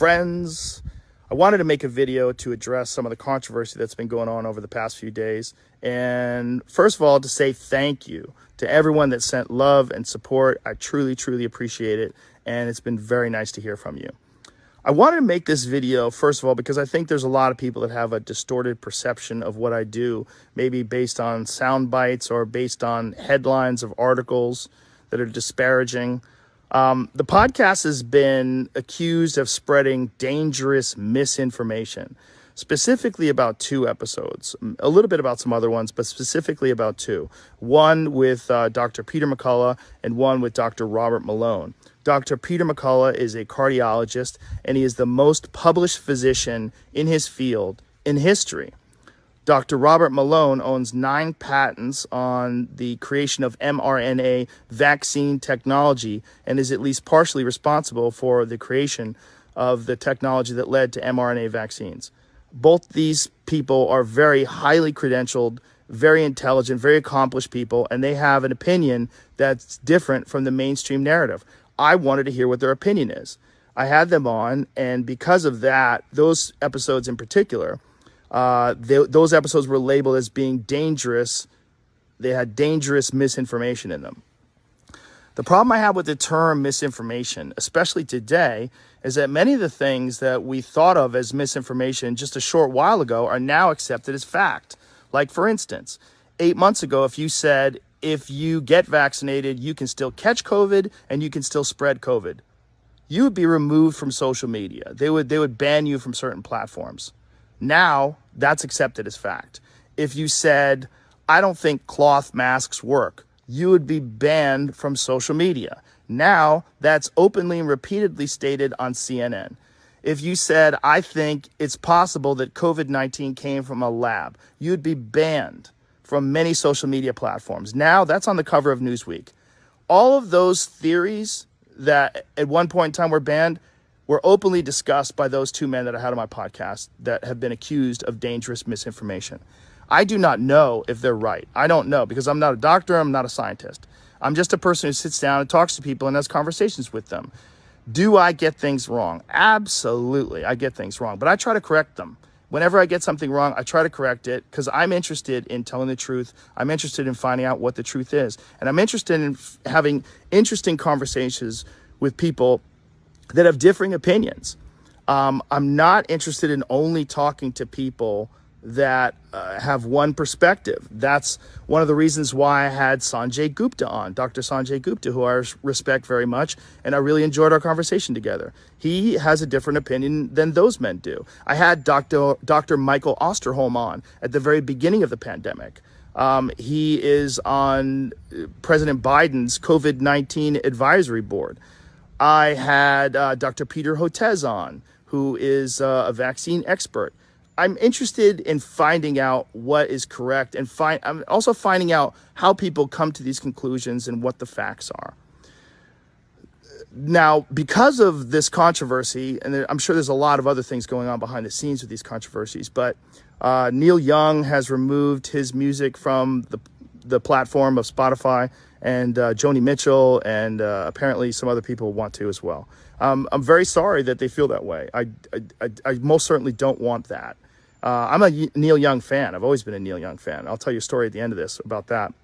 friends. I wanted to make a video to address some of the controversy that's been going on over the past few days. And first of all, to say thank you to everyone that sent love and support. I truly, truly appreciate it. And it's been very nice to hear from you. I wanted to make this video, first of all, because I think there's a lot of people that have a distorted perception of what I do, maybe based on sound bites or based on headlines of articles that are disparaging. The podcast has been accused of spreading dangerous misinformation, specifically about 2 episodes, a little bit about some other ones, but specifically about 2. One with Dr. Peter McCullough and one with Dr. Robert Malone. Dr. Peter McCullough is a cardiologist, and he is the most published physician in his field in history. Dr. Robert Malone owns 9 patents on the creation of mRNA vaccine technology and is at least partially responsible for the creation of the technology that led to mRNA vaccines. Both these people are very highly credentialed, very intelligent, very accomplished people, and they have an opinion that's different from the mainstream narrative. I wanted to hear what their opinion is. I had them on, and because of that, those episodes in particular, those episodes were labeled as being dangerous. They had dangerous misinformation in them. The problem I have with the term misinformation, especially today, is that many of the things that we thought of as misinformation just a short while ago are now accepted as fact. Like, for instance, 8 months ago, if you said, if you get vaccinated, you can still catch COVID and you can still spread COVID, you would be removed from social media. They would ban you from certain platforms. Now, that's accepted as fact. If you said, I don't think cloth masks work, you would be banned from social media. Now, that's openly and repeatedly stated on CNN. If you said, I think it's possible that COVID-19 came from a lab, you'd be banned from many social media platforms. Now, that's on the cover of Newsweek. All of those theories that at one point in time were banned were openly discussed by those 2 men that I had on my podcast that have been accused of dangerous misinformation. I do not know if they're right. I don't know, because I'm not a doctor, I'm not a scientist. I'm just a person who sits down and talks to people and has conversations with them. Do I get things wrong? Absolutely, I get things wrong, but I try to correct them. Whenever I get something wrong, I try to correct it because I'm interested in telling the truth. I'm interested in finding out what the truth is. And I'm interested in having interesting conversations with people that have differing opinions. I'm not interested in only talking to people that have one perspective. That's one of the reasons why I had Sanjay Gupta on, Dr. Sanjay Gupta, who I respect very much, and I really enjoyed our conversation together. He has a different opinion than those men do. I had Dr. Michael Osterholm on at the very beginning of the pandemic. He is on President Biden's COVID-19 advisory board. I had Dr. Peter Hotez on, who is a vaccine expert. I'm interested in finding out what is correct, and I'm also finding out how people come to these conclusions and what the facts are. Now, because of this controversy, and I'm sure there's a lot of other things going on behind the scenes with these controversies, but Neil Young has removed his music from the platform of Spotify, and Joni Mitchell and apparently some other people want to as well. I'm very sorry that they feel that way. I most certainly don't want that. I'm a Neil Young fan. I've always been a Neil Young fan. I'll tell you a story at the end of this about that.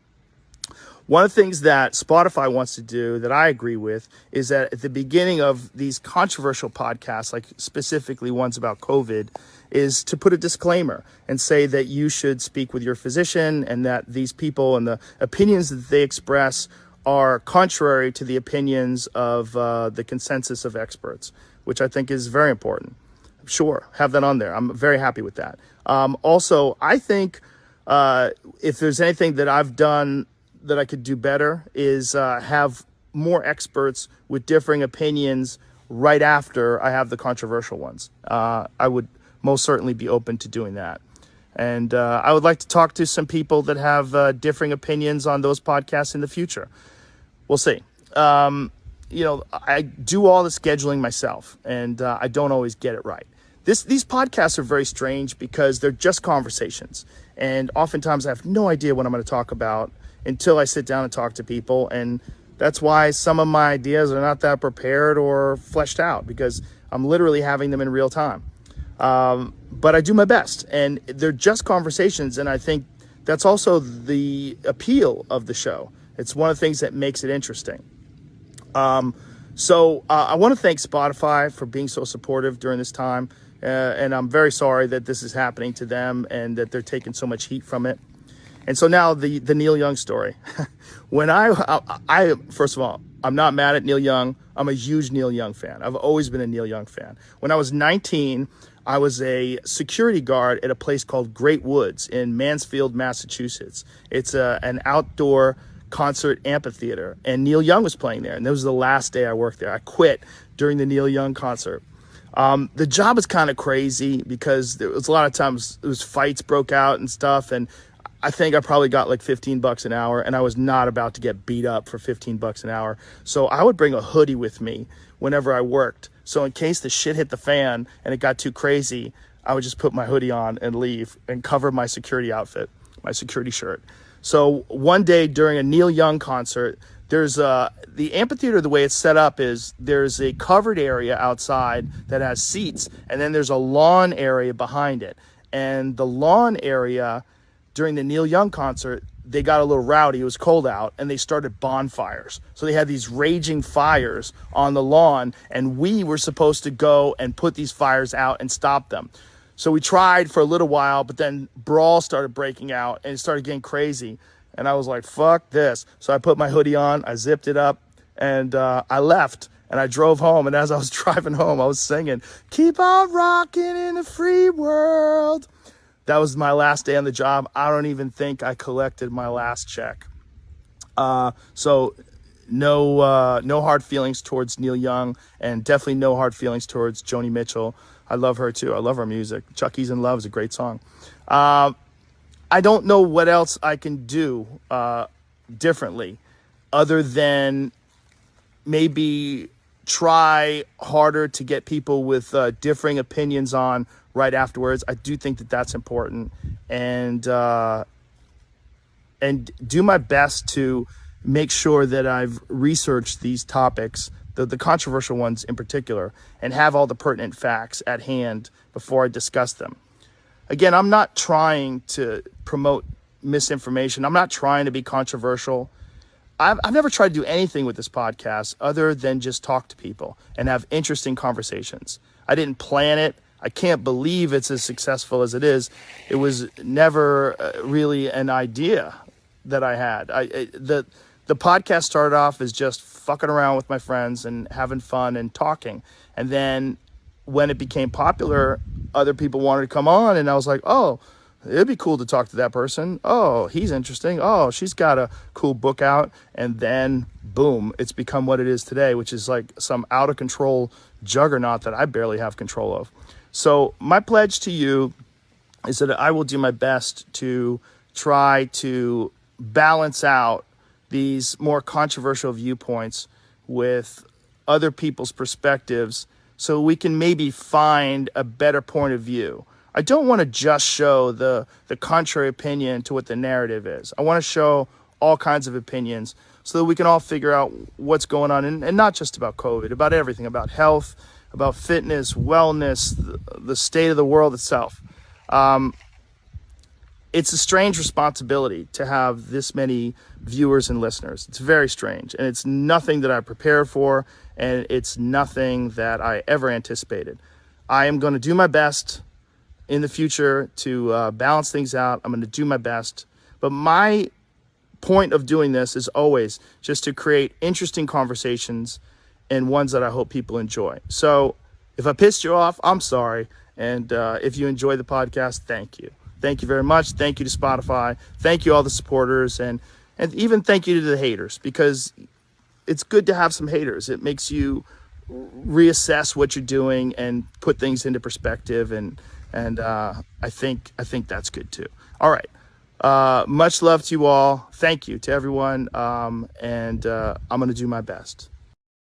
One of the things that Spotify wants to do that I agree with is that at the beginning of these controversial podcasts, like specifically ones about COVID, is to put a disclaimer and say that you should speak with your physician and that these people and the opinions that they express are contrary to the opinions of the consensus of experts, which I think is very important. Sure, have that on there. I'm very happy with that. Also, I think if there's anything that I've done that I could do better is have more experts with differing opinions right after I have the controversial ones. I would most certainly be open to doing that. And I would like to talk to some people that have differing opinions on those podcasts in the future. We'll see. I do all the scheduling myself, and I don't always get it right. These podcasts are very strange because they're just conversations. And oftentimes I have no idea what I'm going to talk about until I sit down and talk to people. And that's why some of my ideas are not that prepared or fleshed out, because I'm literally having them in real time. But I do my best, and they're just conversations. And I think that's also the appeal of the show. It's one of the things that makes it interesting. So I want to thank Spotify for being so supportive during this time. And I'm very sorry that this is happening to them and that they're taking so much heat from it. And so now the Neil Young story. When I first of all, I'm not mad at Neil Young. I'm a huge Neil Young fan. I've always been a Neil Young fan. When I was 19, I was a security guard at a place called Great Woods in Mansfield, Massachusetts. It's an outdoor concert amphitheater, and Neil Young was playing there. And this was the last day I worked there. I quit during the Neil Young concert. The job was kind of crazy because there was a lot of times it was fights broke out and stuff. And I think I probably got like $15 an hour, and I was not about to get beat up for $15 an hour. So I would bring a hoodie with me whenever I worked. So in case the shit hit the fan and it got too crazy, I would just put my hoodie on and leave and cover my security outfit, my security shirt. So one day during a Neil Young concert, there's the amphitheater, the way it's set up is there's a covered area outside that has seats, and then there's a lawn area behind it. And the lawn area during the Neil Young concert, they got a little rowdy. It was cold out, and they started bonfires. So they had these raging fires on the lawn, and we were supposed to go and put these fires out and stop them. So we tried for a little while, but then brawl started breaking out, and it started getting crazy. And I was like, fuck this. So I put my hoodie on, I zipped it up, and I left. And I drove home, and as I was driving home, I was singing, "Keep on rocking in a free world." That was my last day on the job. I don't even think I collected my last check. So no hard feelings towards Neil Young, and definitely no hard feelings towards Joni Mitchell. I love her too. I love her music. Chucky's in Love is a great song. I don't know what else I can do differently other than maybe try harder to get people with differing opinions on right afterwards. I do think that that's important, and do my best to make sure that I've researched these topics, the controversial ones in particular, and have all the pertinent facts at hand before I discuss them. Again, I'm not trying to promote misinformation. I'm not trying to be controversial. I've never tried to do anything with this podcast other than just talk to people and have interesting conversations. I didn't plan it. I can't believe it's as successful as it is. It was never really an idea that I had. The podcast started off as just fucking around with my friends and having fun and talking. And then when it became popular, other people wanted to come on, and I was like, oh, it'd be cool to talk to that person. Oh, he's interesting. Oh, she's got a cool book out. And then boom, it's become what it is today, which is like some out of control juggernaut that I barely have control of. So my pledge to you is that I will do my best to try to balance out these more controversial viewpoints with other people's perspectives so we can maybe find a better point of view. I don't want to just show the contrary opinion to what the narrative is. I want to show all kinds of opinions so that we can all figure out what's going on, and not just about COVID, about everything, about health, about fitness, wellness, the state of the world itself. It's a strange responsibility to have this many viewers and listeners. It's very strange, and it's nothing that I prepared for, and it's nothing that I ever anticipated. I am going to do my best in the future to balance things out. I'm going to do my best. But my point of doing this is always just to create interesting conversations and ones that I hope people enjoy. So if I pissed you off, I'm sorry. And if you enjoy the podcast, thank you. Thank you very much. Thank you to Spotify. Thank you all the supporters, and even thank you to the haters, because it's good to have some haters. It makes you reassess what you're doing and put things into perspective, and I think that's good too. All right. Much love to you all. Thank you to everyone. And I'm going to do my best.